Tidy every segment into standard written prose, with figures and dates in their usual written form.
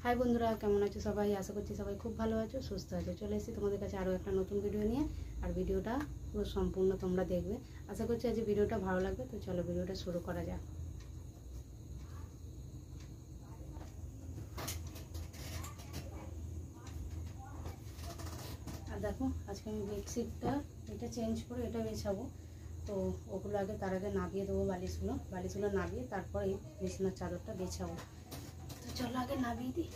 High বন্ধুরা, কেমন আছো সবাই? আশা করছি সবাই খুব ভালো আছো, সুস্থ আছো। চলে এসেছি তোমাদের কাছে আরও একটা নতুন ভিডিও নিয়ে। আর ভিডিওটা পুরো সম্পূর্ণ তোমরা দেখবে। আশা করছি আজ ভিডিওটা ভালো লাগবে। তো চলো ভিডিওটা শুরু করা যাক। আর দেখো, আজকে আমি বেডশিটটা এটা চেঞ্জ করে এটা বেছাবো। তো ওগুলো আগে তার আগে নামিয়ে দেবো, বালিশগুলো নামিয়ে তারপরে বিছানার চাদরটা বেছাবো। তো চলো আগে নামিয়ে দিই।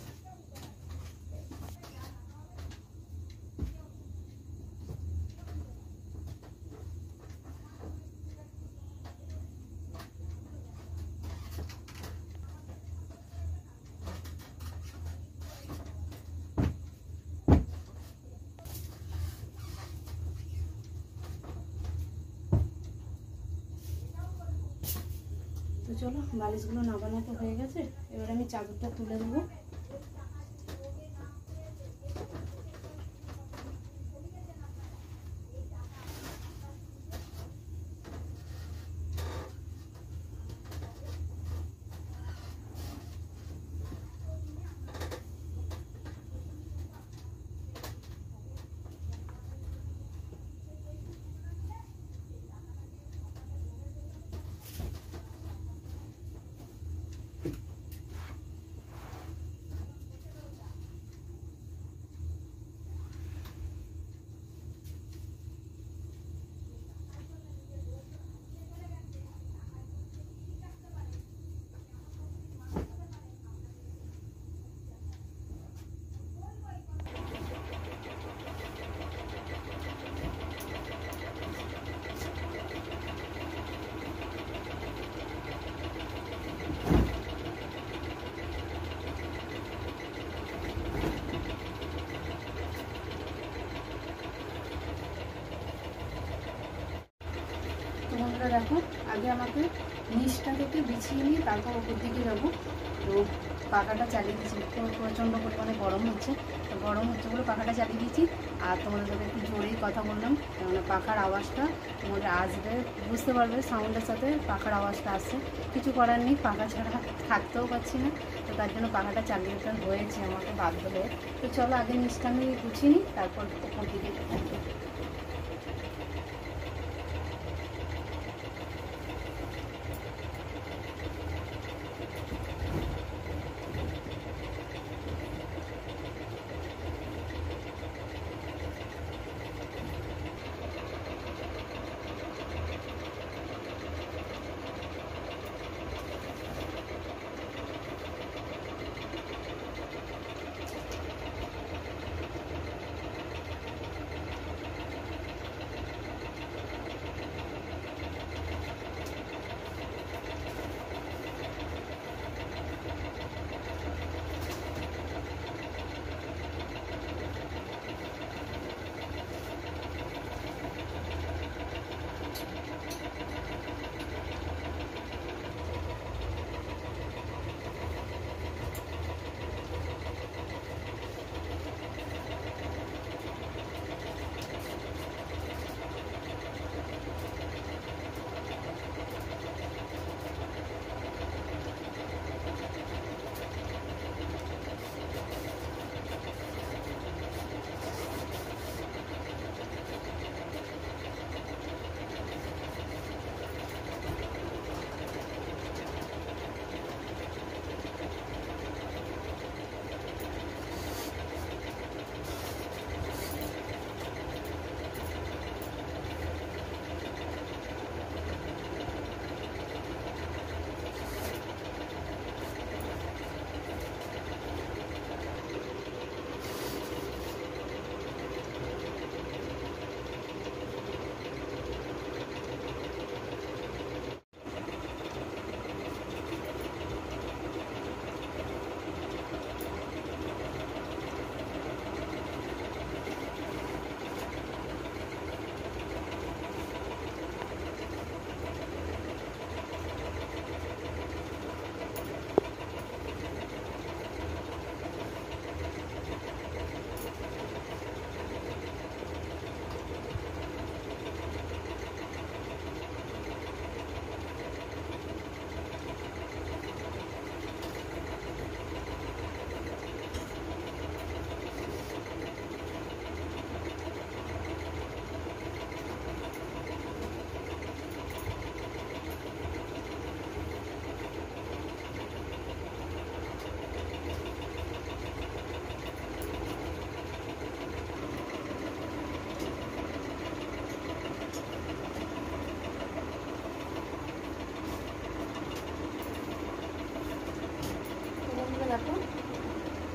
তো চলো, বালিশগুলো নামানো তো হয়ে গেছে, এবার আমি চাদরটা তুলে দেবো। তোমরা দেখো, আগে আমাকে নিচটা থেকে বিছিয়ে নিয়ে তারপর ওপর দিকে যাবো। তো পাখাটা চালিয়ে দিয়েছি, প্রচণ্ড পরিমাণে গরম হচ্ছে। তো গরম হচ্ছে বলে পাখাটা চালিয়ে দিয়েছি। আর তোমাদের সাথে একটু জোরেই কথা বললাম, কেননা পাখার আওয়াজটা তোমাদের আসবে, বুঝতে পারবে সাউন্ডের সাথে পাখার আওয়াজটা আসছে। কিছু করার নেই, পাখা ছাড়া থাকতেও পারছি না। তো তার জন্য পাখাটা চালিয়ে দিতে হয়েছে আমাকে বাধ্য হয়ে। তো চলো আগে নিচটা আমি গুছিয়ে নিই, তারপর ওপর দিকে যাবো।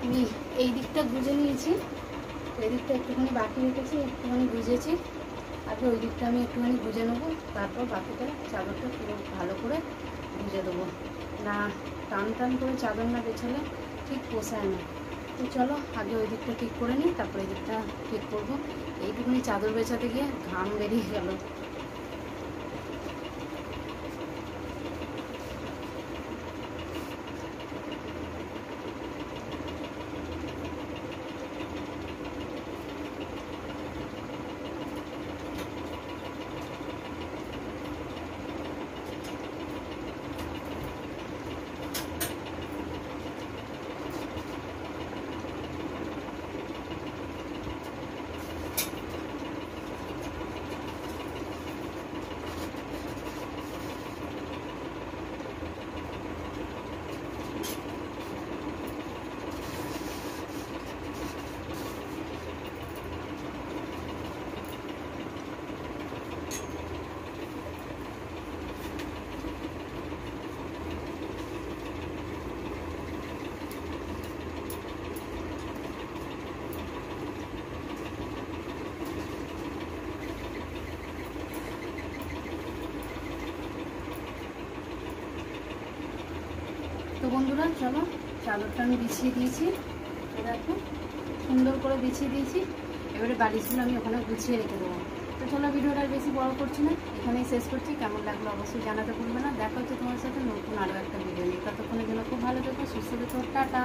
আমি এই দিকটা গুজে নিয়েছি, এই দিকটা একটুখানি বাকি রেখেছি, একটুখানি গুজেছি। আগে ওই দিকটা আমি একটুখানি গুজে নেবো, তারপর বাকিটা চাদরটা পুরো ভালো করে গুজে দেবো। না টান টান করে চাদর না বেছালে ঠিক পোষায় না। তো চলো আগে ওই দিকটা ঠিক করে নিই, তারপর এই দিকটা ঠিক করবো। এইটুকুনি চাদর বেছাতে গিয়ে ঘাম বেরিয়ে গেল। তো বন্ধুরা চলো, চাদরটা আমি বিছিয়ে দিয়েছি, দেখো সুন্দর করে বিছিয়ে দিয়েছি। এবারে বালিশগুলো আমি ওখানে গুছিয়ে রেখে দেবো। তো চলো ভিডিওটা বেশি বড় করছি না, এখানেই শেষ করছি। কেমন লাগলো অবশ্যই জানাতে ভুলবে না। দেখা হচ্ছে তোমার সাথে নতুন আরও একটা ভিডিও নিয়ে। ততক্ষণের জন্য খুব ভালো থেকো, সুস্থ থেকো, টাটা।